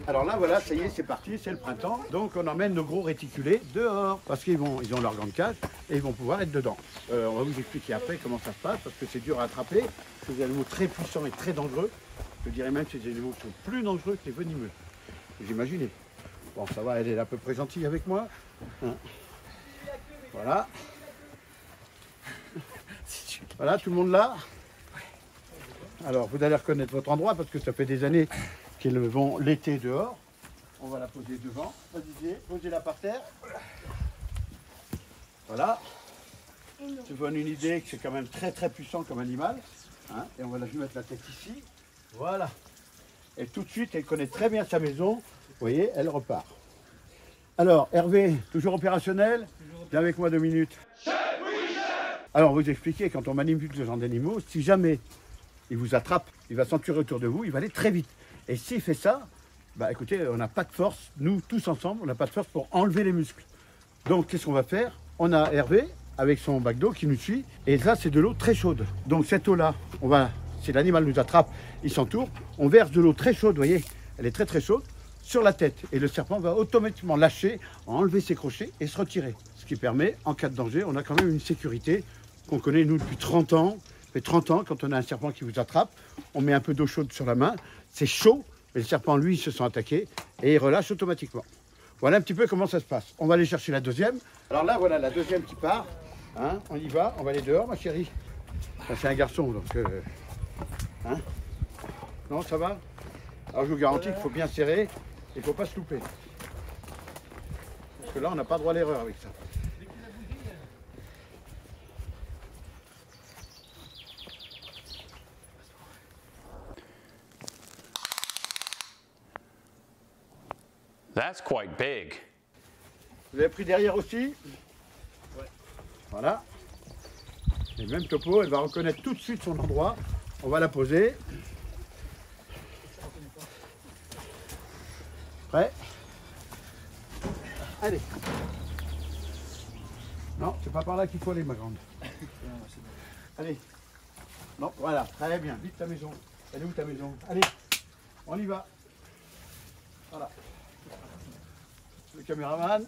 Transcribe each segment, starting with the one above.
Alors là, voilà, ça y est, c'est parti, c'est le printemps. Donc on emmène nos gros réticulés dehors parce ils ont leur grande cage et ils vont pouvoir être dedans. On va vous expliquer après comment ça se passe parce que c'est dur à attraper. C'est des animaux très puissants et très dangereux. Je dirais même que c'est des animaux qui sont plus dangereux que les venimeux. Vous imaginez. Bon, ça va, elle est à peu près gentille avec moi. Hein. Voilà. Voilà, tout le monde là. Alors, vous allez reconnaître votre endroit parce que ça fait des années qu'ils vont l'été dehors. On va la poser devant. Vas-y, posez-la par terre. Voilà. Ça vous donne une idée que c'est quand même très très puissant comme animal. Hein, et on va la mettre la tête ici. Voilà. Et tout de suite, elle connaît très bien sa maison. Vous voyez, elle repart. Alors, Hervé, toujours opérationnel? Viens avec moi 2 minutes. Alors, vous expliquer, quand on manipule ce genre d'animaux, si jamais il vous attrape, il va s'enturer autour de vous, il va aller très vite. Et s'il fait ça, bah écoutez, on n'a pas de force, nous tous ensemble, on n'a pas de force pour enlever les muscles. Donc, qu'est-ce qu'on va faire? On a Hervé avec son bac d'eau qui nous suit, et là, c'est de l'eau très chaude. Donc, cette eau-là, si l'animal nous attrape, il s'entoure, on verse de l'eau très chaude, vous voyez, elle est très très chaude, sur la tête. Et le serpent va automatiquement lâcher, enlever ses crochets et se retirer. Ce qui permet, en cas de danger, on a quand même une sécurité qu'on connaît nous depuis 30 ans. Ça fait 30 ans, quand on a un serpent qui vous attrape, on met un peu d'eau chaude sur la main, c'est chaud, mais le serpent, lui, il se sent attaqué et il relâche automatiquement. Voilà un petit peu comment ça se passe. On va aller chercher la deuxième. Alors là, voilà la deuxième qui part. Hein, on y va, on va aller dehors, ma chérie. Enfin, c'est un garçon, donc... hein, non, ça va? Alors je vous garantis qu'il faut bien serrer, il ne faut pas se louper. Parce que là, on n'a pas droit à l'erreur avec ça. That's quite big. Vous avez pris derrière aussi? Ouais. Voilà. Et même topo, elle va reconnaître tout de suite son endroit. On va la poser. Prêt? Allez. Non, c'est pas par là qu'il faut aller, ma grande. Allez. Non, voilà, très bien. Vite ta maison. Elle est où ta maison? Allez, on y va. Voilà. Le caméraman,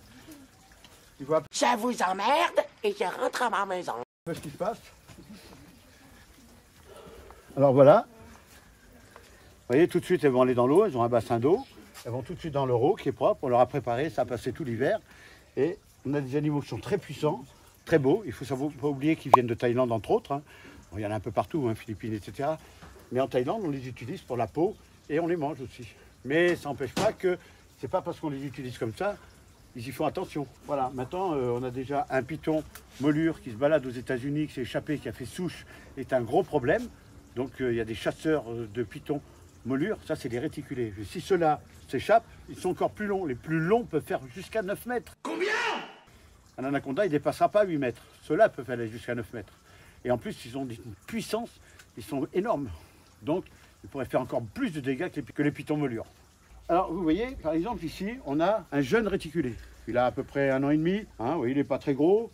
il voit Je vous emmerde et je rentre à ma maison. un peu ce qui se passe. Alors voilà. Vous voyez, tout de suite, elles vont aller dans l'eau. Elles ont un bassin d'eau. Elles vont tout de suite dans leur eau qui est propre. On leur a préparé, ça a passé tout l'hiver. Et on a des animaux qui sont très puissants, très beaux. Il faut pas oublier qu'ils viennent de Thaïlande, entre autres. Hein. Bon, il y en a un peu partout, hein, Philippines, etc. Mais en Thaïlande, on les utilise pour la peau et on les mange aussi. Mais ça n'empêche pas que c'est pas parce qu'on les utilise comme ça, ils y font attention. Voilà, maintenant, on a déjà un python molure qui se balade aux États-Unis, qui s'est échappé, qui a fait souche, est un gros problème. Donc, il y a des chasseurs de pythons molures, ça, c'est des réticulés. Et si ceux-là s'échappent, ils sont encore plus longs. Les plus longs peuvent faire jusqu'à 9 mètres. Combien? Un anaconda, il ne dépassera pas 8 mètres. Ceux-là peuvent aller jusqu'à 9 mètres. Et en plus, ils ont une puissance, ils sont énormes. Donc, ils pourraient faire encore plus de dégâts que les pythons molures. Alors, vous voyez, par exemple, ici, on a un jeune réticulé. Il a à peu près 1 an et demi. Hein, vous voyez, il n'est pas très gros.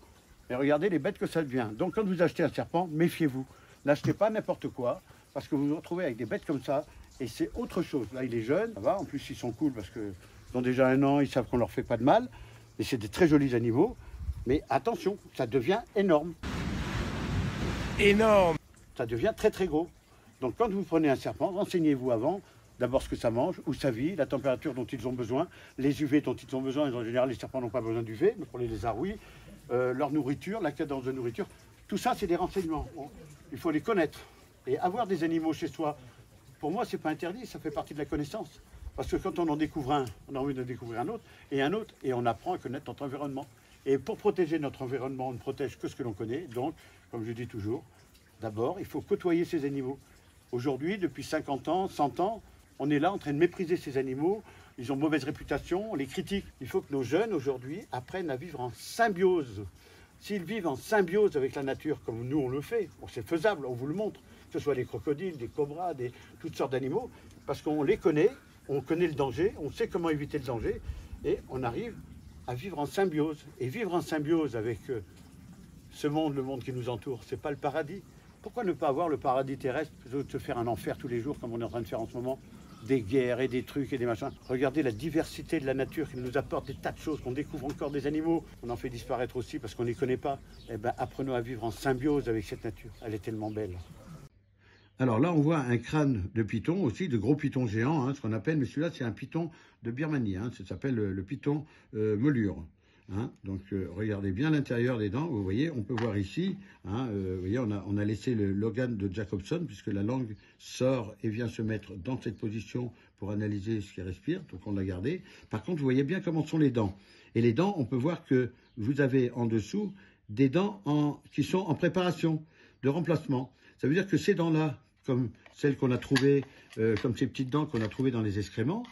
Et regardez les bêtes que ça devient. Donc, quand vous achetez un serpent, méfiez-vous. N'achetez pas n'importe quoi, parce que vous vous retrouvez avec des bêtes comme ça. Et c'est autre chose. Là, il est jeune, ça va. En plus, ils sont cool parce qu'ils ont déjà 1 an, ils savent qu'on ne leur fait pas de mal. Et c'est des très jolis animaux. Mais attention, ça devient énorme. Énorme. Ça devient très très gros. Donc quand vous prenez un serpent, renseignez-vous avant, d'abord ce que ça mange, où ça vit, la température dont ils ont besoin, les UV dont ils ont besoin. En général, les serpents n'ont pas besoin d'UV, mais pour les lézards, oui. Leur nourriture, la cadence de nourriture, tout ça, c'est des renseignements. Bon, il faut les connaître. Et avoir des animaux chez soi, pour moi, c'est pas interdit, ça fait partie de la connaissance. Parce que quand on en découvre un, on a envie de découvrir un autre, et on apprend à connaître notre environnement. Et pour protéger notre environnement, on ne protège que ce que l'on connaît. Donc, comme je dis toujours, d'abord, il faut côtoyer ces animaux. Aujourd'hui, depuis 50 ans, 100 ans, on est là en train de mépriser ces animaux. Ils ont mauvaise réputation, on les critique. Il faut que nos jeunes, aujourd'hui, apprennent à vivre en symbiose. S'ils vivent en symbiose avec la nature, comme nous on le fait, bon, c'est faisable, on vous le montre, que ce soit des crocodiles, des cobras, toutes sortes d'animaux, parce qu'on les connaît, on connaît le danger, on sait comment éviter le danger, et on arrive à vivre en symbiose. Et vivre en symbiose avec ce monde, le monde qui nous entoure, c'est pas le paradis. Pourquoi ne pas avoir le paradis terrestre plutôt que de se faire un enfer tous les jours comme on est en train de faire en ce moment? des guerres et des trucs et des machins. Regardez la diversité de la nature qui nous apporte des tas de choses, qu'on découvre encore des animaux, on en fait disparaître aussi parce qu'on ne les connaît pas. Eh ben, apprenons à vivre en symbiose avec cette nature, elle est tellement belle. Alors là, on voit un crâne de python aussi, de gros pythons géants, hein, ce qu'on appelle, mais celui-là, c'est un python de Birmanie, hein, ça s'appelle le python molure. Hein, donc regardez bien l'intérieur des dents, vous voyez, on peut voir ici, hein, vous voyez, on a laissé l'organe de Jacobson, puisque la langue sort et vient se mettre dans cette position pour analyser ce qu'il respire, donc on l'a gardé. Par contre, vous voyez bien comment sont les dents. Et les dents, on peut voir que vous avez en dessous des dents qui sont en préparation de remplacement. Ça veut dire que ces dents-là, comme celles qu'on a trouvées, comme ces petites dents qu'on a trouvées dans les excréments,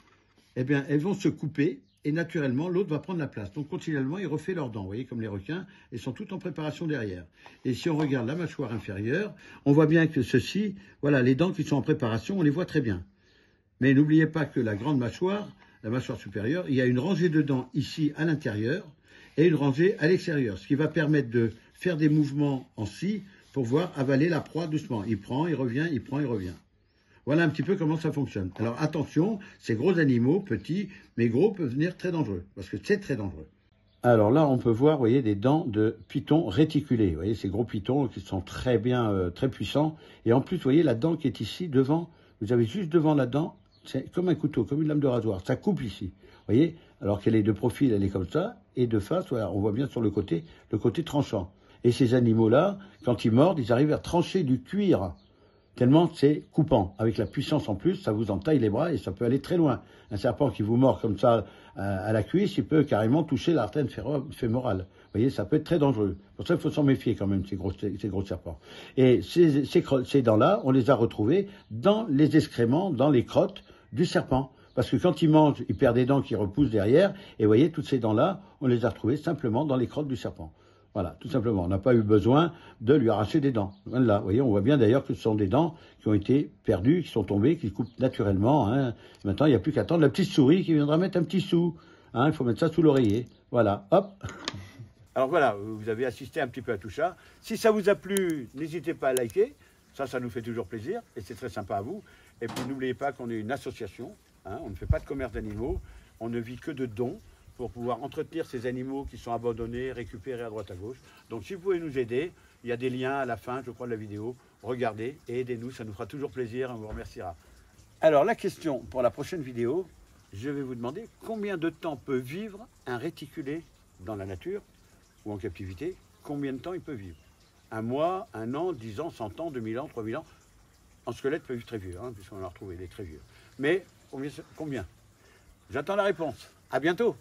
eh bien, elles vont se couper et naturellement, l'autre va prendre la place. Donc, continuellement, ils refait leurs dents, vous voyez, comme les requins, et sont toutes en préparation derrière. Et si on regarde la mâchoire inférieure, on voit bien que ceci, voilà, les dents qui sont en préparation, on les voit très bien. Mais n'oubliez pas que la grande mâchoire, la mâchoire supérieure, il y a une rangée de dents ici à l'intérieur et une rangée à l'extérieur, ce qui va permettre de faire des mouvements en scie pour voir avaler la proie doucement. Il prend, il revient, il prend, il revient. Voilà un petit peu comment ça fonctionne. Alors attention, ces gros animaux, petits, mais gros, peuvent devenir très dangereux, parce que c'est très dangereux. Alors là, on peut voir, vous voyez, des dents de python réticulées. Vous voyez, ces gros pythons qui sont très bien, très puissants. Et en plus, vous voyez, la dent qui est ici, devant, vous avez juste devant la dent, c'est comme un couteau, comme une lame de rasoir. Ça coupe ici. Vous voyez, alors qu'elle est de profil, elle est comme ça. Et de face, voilà, on voit bien sur le côté tranchant. Et ces animaux-là, quand ils mordent, ils arrivent à trancher du cuir. Tellement c'est coupant. Avec la puissance en plus, ça vous entaille les bras et ça peut aller très loin. Un serpent qui vous mord comme ça à la cuisse, il peut carrément toucher l'artère fémorale. Vous voyez, ça peut être très dangereux. Pour ça, il faut s'en méfier quand même, ces gros serpents. Et ces dents-là, on les a retrouvées dans les excréments, dans les crottes du serpent. Parce que quand il mange, il perd des dents qui repoussent derrière. Et vous voyez, toutes ces dents-là, on les a retrouvées simplement dans les crottes du serpent. Voilà, tout simplement. On n'a pas eu besoin de lui arracher des dents. Là, vous voyez, on voit bien d'ailleurs que ce sont des dents qui ont été perdues, qui sont tombées, qui coupent naturellement. Hein. Maintenant, il n'y a plus qu'à attendre la petite souris qui viendra mettre un petit sou. Hein, il faut mettre ça sous l'oreiller. Voilà, hop. Alors voilà, vous avez assisté un petit peu à tout ça. Si ça vous a plu, n'hésitez pas à liker. Ça nous fait toujours plaisir et c'est très sympa à vous. Et puis n'oubliez pas qu'on est une association. Hein, on ne fait pas de commerce d'animaux. On ne vit que de dons, pour pouvoir entretenir ces animaux qui sont abandonnés, récupérés à droite à gauche. Donc si vous pouvez nous aider, il y a des liens à la fin, je crois, de la vidéo. Regardez et aidez-nous, ça nous fera toujours plaisir, on vous remerciera. Alors la question pour la prochaine vidéo, je vais vous demander combien de temps peut vivre un réticulé dans la nature ou en captivité. Combien de temps il peut vivre? 1 mois, 1 an, 10 ans, 100 ans, 2000 ans, 3000 ans. En squelette, il peut vivre très vieux, hein, puisqu'on a retrouvé des très vieux. Mais combien? J'attends la réponse. À bientôt.